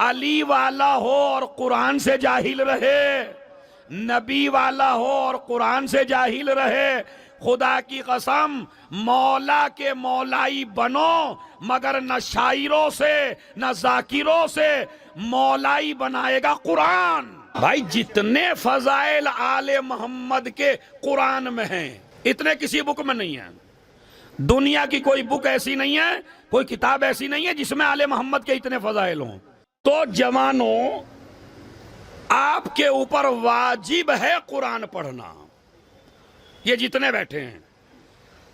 अली वाला हो और कुरान से जाहिल रहे, नबी वाला हो और कुरान से जाहिल रहे, खुदा की कसम मौला के मौलाई बनो, मगर न शायरों से न जाकिरों से मौलाई बनाएगा कुरान। भाई जितने फजाइल आले मोहम्मद के कुरान में हैं, इतने किसी बुक में नहीं है। दुनिया की कोई बुक ऐसी नहीं है, कोई किताब ऐसी नहीं है जिसमें आले मोहम्मद के इतने फजाइल हों। तो जवानों, आपके ऊपर वाजिब है कुरान पढ़ना। ये जितने बैठे हैं,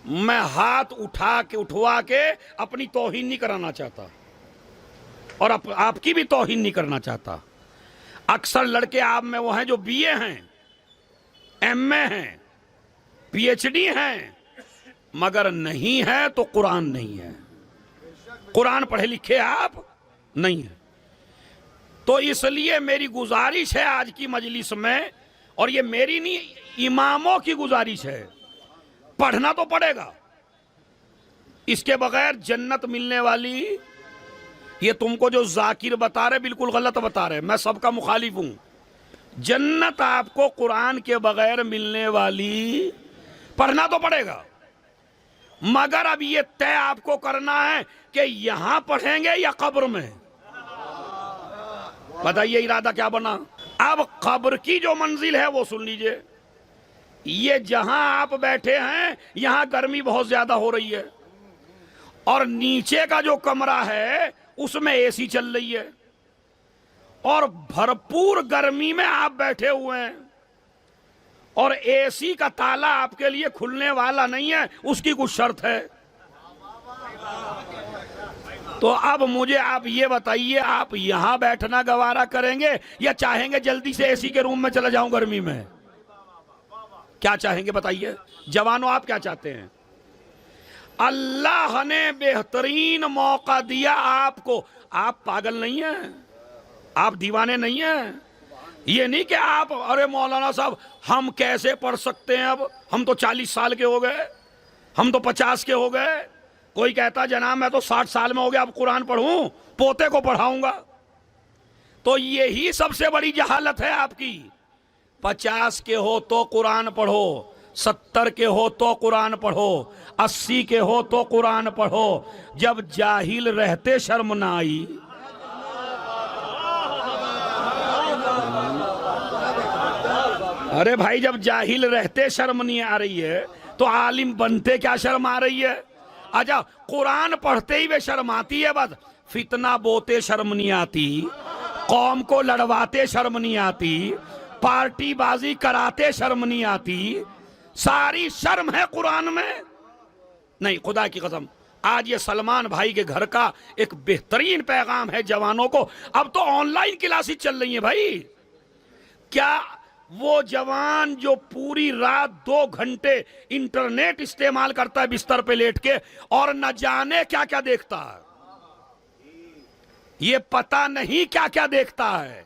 मैं हाथ उठवा के अपनी तौहीन नहीं कराना चाहता और आपकी भी तौहीन नहीं करना चाहता। अक्सर लड़के आप में वो हैं जो बीए हैं, एमए हैं, पीएचडी हैं, मगर नहीं है तो कुरान नहीं है। कुरान पढ़े लिखे आप नहीं है। तो इसलिए मेरी गुजारिश है आज की मजलिस में, और ये मेरी नहीं, इमामों की गुजारिश है, पढ़ना तो पड़ेगा। इसके बगैर जन्नत मिलने वाली, ये तुमको जो जाकिर बता रहे बिल्कुल गलत बता रहे, मैं सबका मुखालिफ हूं। जन्नत आपको कुरान के बगैर मिलने वाली, पढ़ना तो पड़ेगा, मगर अब ये तय आपको करना है कि यहां पढ़ेंगे या कब्र में। बताइए इरादा क्या बना। अब कब्र की जो मंजिल है वो सुन लीजिए। ये जहां आप बैठे हैं यहां गर्मी बहुत ज्यादा हो रही है, और नीचे का जो कमरा है उसमें एसी चल रही है, और भरपूर गर्मी में आप बैठे हुए हैं, और एसी का ताला आपके लिए खुलने वाला नहीं है, उसकी कुछ शर्त है। तो अब मुझे आप ये बताइए, आप यहां बैठना गवारा करेंगे या चाहेंगे जल्दी से एसी के रूम में चला जाऊं गर्मी में? क्या चाहेंगे बताइए जवानों, आप क्या चाहते हैं? अल्लाह ने बेहतरीन मौका दिया आपको। आप पागल नहीं हैं, आप दीवाने नहीं हैं। ये नहीं कि आप अरे मौलाना साहब हम कैसे पढ़ सकते हैं, अब हम तो 40 साल के हो गए, हम तो 50 के हो गए। कोई कहता जनाब मैं तो 60 साल में हो गया, अब कुरान पढ़ूं, पोते को पढ़ाऊंगा। तो यही सबसे बड़ी जहालत है आपकी। 50 के हो तो कुरान पढ़ो, 70 के हो तो कुरान पढ़ो, 80 के हो तो कुरान पढ़ो। जब जाहिल रहते शर्म ना आई, अरे भाई जब जाहिल रहते शर्म नहीं आ रही है तो आलिम बनते क्या शर्म आ रही है? अच्छा, कुरान पढ़ते ही वे शर्म आती है, बस फितना बोते शर्म नहीं आती, कौम को लड़वाते शर्म नहीं आती, पार्टी बाजी कराते शर्म नहीं आती, सारी शर्म है कुरान में। नहीं, खुदा की कसम, आज ये सलमान भाई के घर का एक बेहतरीन पैगाम है जवानों को। अब तो ऑनलाइन क्लासेस चल रही है भाई। क्या वो जवान जो पूरी रात 2 घंटे इंटरनेट इस्तेमाल करता है बिस्तर पे लेट के, और न जाने क्या क्या देखता है, ये पता नहीं क्या क्या देखता है।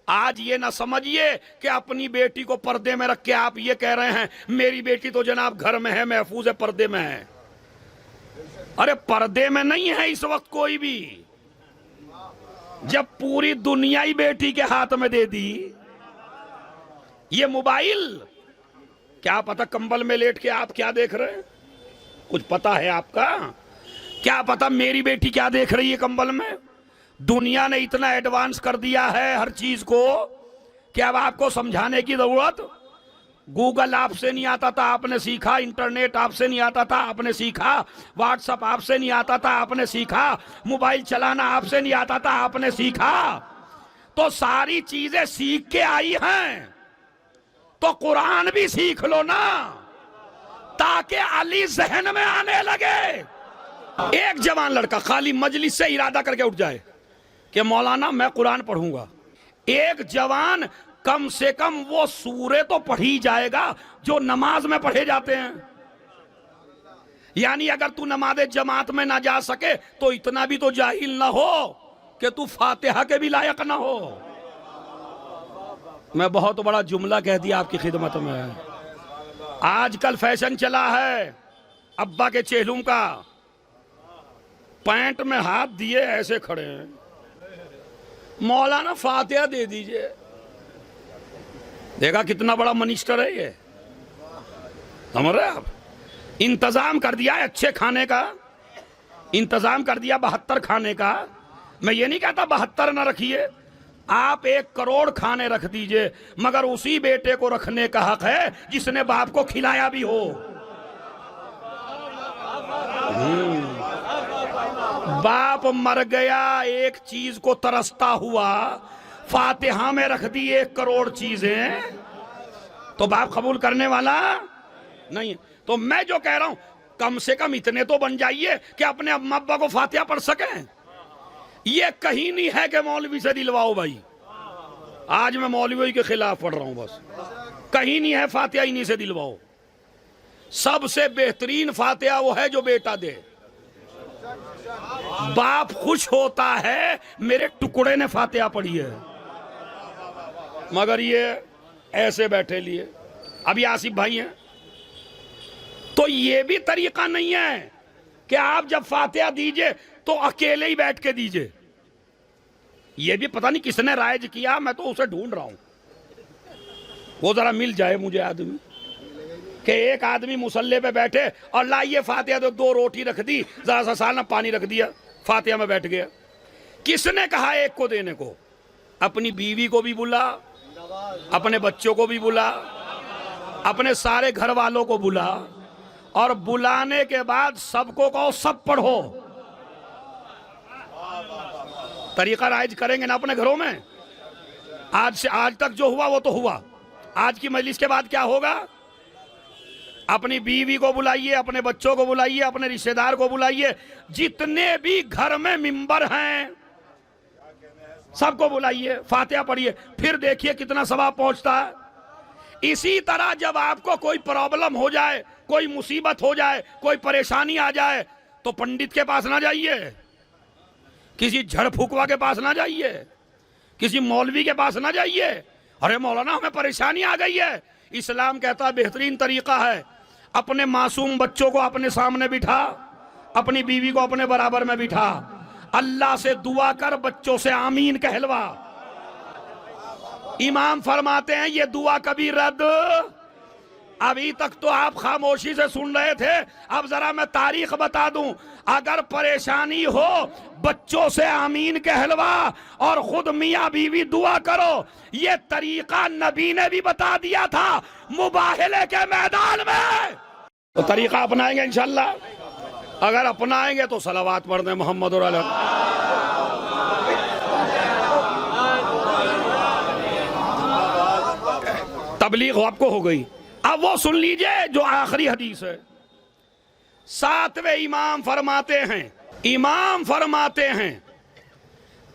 आज ये ना समझिए कि अपनी बेटी को पर्दे में रख के आप ये कह रहे हैं मेरी बेटी तो जनाब घर में है, महफूज है, पर्दे में है। अरे पर्दे में नहीं है इस वक्त कोई भी। जब पूरी दुनिया ही बेटी के हाथ में दे दी, ये मोबाइल, क्या पता कंबल में लेट के आप क्या देख रहे हैं, कुछ पता है आपका? क्या पता मेरी बेटी क्या देख रही है कंबल में? दुनिया ने इतना एडवांस कर दिया है हर चीज को कि अब आपको समझाने की जरूरत। गूगल आपसे नहीं आता था, आपने सीखा। इंटरनेट आपसे नहीं आता था, आपने सीखा। व्हाट्सएप आपसे नहीं आता था, आपने सीखा। मोबाइल चलाना आपसे नहीं आता था, आपने सीखा। तो सारी चीजें सीख के आई हैं, तो कुरान भी सीख लो ना, ताकि अली जहन में आने लगे। एक जवान लड़का खाली मजलिस से इरादा करके उठ जाए कि मौलाना मैं कुरान पढ़ूंगा। एक जवान कम से कम वो सूरे तो पढ़ ही जाएगा जो नमाज में पढ़े जाते हैं। यानी अगर तू नमाज जमात में ना जा सके तो इतना भी तो जाहिल ना हो कि तू फातिहा के भी लायक ना हो। मैं बहुत बड़ा जुमला कह दिया आपकी खिदमत में। आजकल फैशन चला है अब्बा के चेहलुम का, पैंट में हाथ दिए ऐसे खड़े हैं, मौलाना फातिहा दे दीजिए। देखा कितना बड़ा मिनिस्टर है ये, समझ रहे आप। इंतजाम कर दिया है अच्छे खाने का, इंतजाम कर दिया 72 खाने का। मैं ये नहीं कहता 72 ना रखिए, आप 1 करोड़ खाने रख दीजिए, मगर उसी बेटे को रखने का हक है जिसने बाप को खिलाया भी हो। बाप मर गया, एक चीज को तरसता हुआ, फातिहा में रख दी 1 करोड़ चीजें, तो बाप कबूल करने वाला नहीं। तो मैं जो कह रहा हूं, कम से कम इतने तो बन जाइए कि अपने अम्मा अब्बा को फातिहा पढ़ सकें। ये कहीं नहीं है कि मौलवी से दिलवाओ भाई। आज मैं मौलवी के खिलाफ पढ़ रहा हूं, बस कहीं नहीं है फातिहा इन्हीं से दिलवाओ। सबसे बेहतरीन फातिहा वो है जो बेटा दे। बाप खुश होता है मेरे टुकड़े ने फातिहा पढ़ी है, मगर ये ऐसे बैठे लिए। अभी आसिफ भाई हैं, तो ये भी तरीका नहीं है कि आप जब फातिहा दीजिए तो अकेले ही बैठ के दीजिए। ये भी पता नहीं किसने राइज किया, मैं तो उसे ढूंढ रहा हूं, वो जरा मिल जाए मुझे आदमी कि एक आदमी मुसल्ले पे बैठे और लाइए फातिहा, तो 2 रोटी रख दी, जरा सा सालन पानी रख दिया, फातिहा में बैठ गया। किसने कहा एक को देने को? अपनी बीवी को भी बुला, अपने बच्चों को भी बुला, अपने सारे घर वालों को बुला, और बुलाने के बाद सबको कहो सब पढ़ो। तरीका राइज करेंगे ना अपने घरों में। आज से आज तक जो हुआ वो तो हुआ, आज की मजलिस के बाद क्या होगा? अपनी बीवी को बुलाइए, अपने बच्चों को बुलाइए, अपने रिश्तेदार को बुलाइए, जितने भी घर में मिंबर हैं सबको बुलाइए, फातिहा पढ़िए, फिर देखिए कितना सवाब पहुंचता है। इसी तरह जब आपको कोई प्रॉब्लम हो जाए, कोई मुसीबत हो जाए, कोई परेशानी आ जाए, तो पंडित के पास ना जाइए, किसी झड़ फूकवा के पास ना जाइए, किसी मौलवी के पास ना जाइए। अरे मौलाना हमें परेशानी आ गई है। इस्लाम कहता है बेहतरीन तरीका है, अपने मासूम बच्चों को अपने सामने बिठा, अपनी बीवी को अपने बराबर में बिठा, अल्लाह से दुआ कर, बच्चों से आमीन कहलवा। इमाम फरमाते हैं ये दुआ कभी रद्द। अभी तक तो आप खामोशी से सुन रहे थे, अब जरा मैं तारीख बता दूं। अगर परेशानी हो बच्चों से आमीन कहलवा और खुद मियां बीवी दुआ करो। ये तरीका नबी ने भी बता दिया था मुबाहले के मैदान में। तो तरीका अपनाएंगे इंशाल्लाह। अगर अपनाएंगे तो सलावात पढ़ दें मोहम्मद और अलैहि। तबलीग आपको हो गई। अब वो सुन लीजिए जो आखिरी हदीस है। 7वें इमाम फरमाते हैं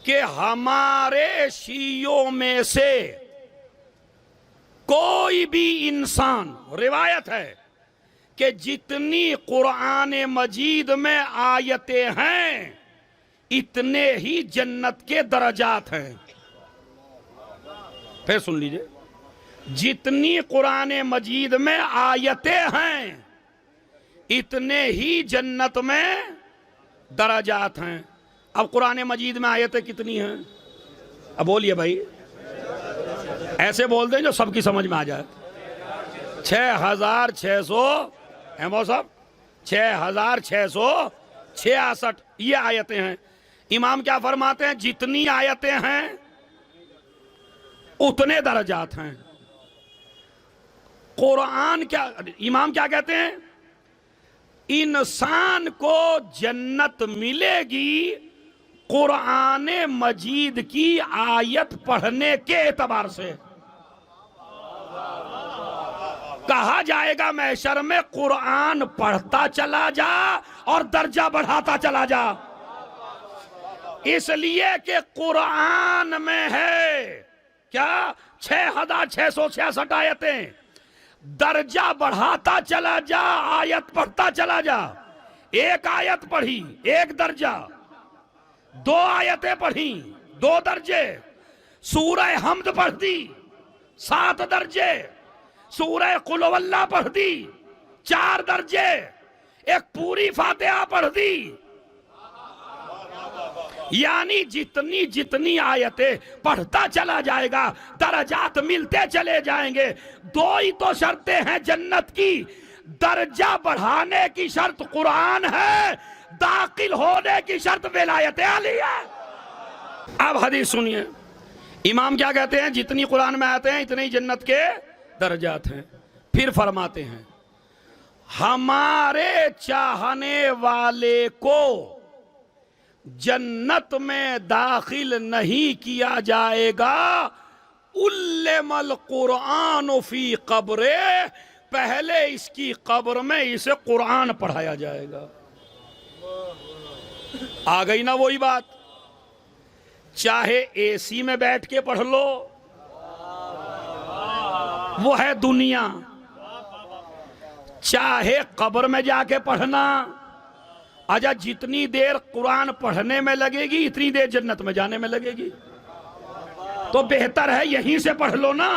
कि हमारे शियों में से कोई भी इंसान, रिवायत है कि जितनी कुरान मजीद में आयतें हैं इतने ही जन्नत के दर्जात हैं। फिर सुन लीजिए, जितनी कुरान मजीद में आयतें हैं इतने ही जन्नत में दर्जात हैं। अब कुरान मजीद में आयतें कितनी हैं? अब बोलिए भाई, ऐसे बोल दें जो सबकी समझ में आ जाए। 6600 है वो सब, 6666 ये आयतें हैं। इमाम क्या फरमाते हैं? जितनी आयतें हैं उतने दर्जात हैं। कुरान क्या, इमाम क्या कहते हैं? इंसान को जन्नत मिलेगी कुरान मजीद की आयत पढ़ने के एतबार से। कहा जाएगा महशर में कुरान पढ़ता चला जा और दर्जा बढ़ाता चला जा, इसलिए कि कुरान में है क्या 6666 आयतें। दर्जा बढ़ाता चला जा, आयत पढ़ता चला जा। एक आयत पढ़ी 1 दर्जा, 2 आयतें पढ़ी 2 दर्जे, सूरह हमद पढ़ दी 7 दर्जे, सूरह कुल हुवल्लाह पढ़ दी 4 दर्जे, एक पूरी फातिहा पढ़ दी। यानी जितनी जितनी आयतें पढ़ता चला जाएगा दर्जात मिलते चले जाएंगे। दो ही तो शर्तें हैं जन्नत की, दर्जा बढ़ाने की शर्त कुरान है, दाखिल होने की शर्त विलायत अली है। अब हदीस सुनिए, इमाम क्या कहते हैं, जितनी कुरान में आते हैं इतने ही जन्नत के दर्जात हैं। फिर फरमाते हैं हमारे चाहने वाले को जन्नत में दाखिल नहीं किया जाएगा, उल्लेमल कुरान फी कब्रे, पहले इसकी कब्र में इसे कुरान पढ़ाया जाएगा। आ गई ना वही बात, चाहे एसी में बैठ के पढ़ लो, वो है दुनिया, चाहे कब्र में जाके पढ़ना। अच्छा, जितनी देर कुरान पढ़ने में लगेगी इतनी देर जन्नत में जाने में लगेगी, तो बेहतर है यहीं से पढ़ लो ना।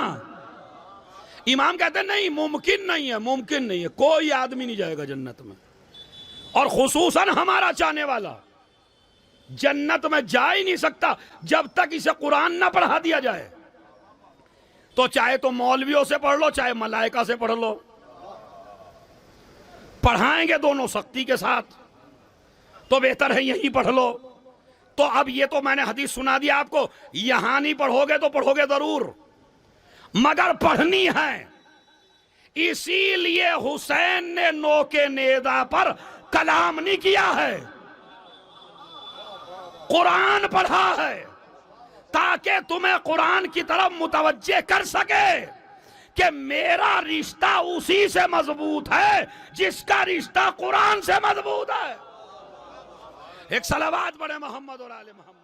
इमाम कहते हैं नहीं, मुमकिन नहीं है, मुमकिन नहीं है, कोई आदमी नहीं जाएगा जन्नत में, और खुसूसन हमारा चाहने वाला जन्नत में जा ही नहीं सकता जब तक इसे कुरान ना पढ़ा दिया जाए। तो चाहे तो मौलवियों से पढ़ लो, चाहे मलाइका से पढ़ लो, पढ़ाएंगे दोनों सख्ती के साथ, तो बेहतर है यहीं पढ़ लो। तो अब ये तो मैंने हदीस सुना दिया आपको, यहां नहीं पढ़ोगे तो पढ़ोगे जरूर, मगर पढ़नी है। इसीलिए हुसैन ने नोके नेदा पर कलाम नहीं किया है, कुरान पढ़ा है, ताकि तुम्हें कुरान की तरफ मुतवज्जे कर सके कि मेरा रिश्ता उसी से मजबूत है जिसका रिश्ता कुरान से मजबूत है। एक सलावत पढ़े मोहम्मद और आले मोहम्मद।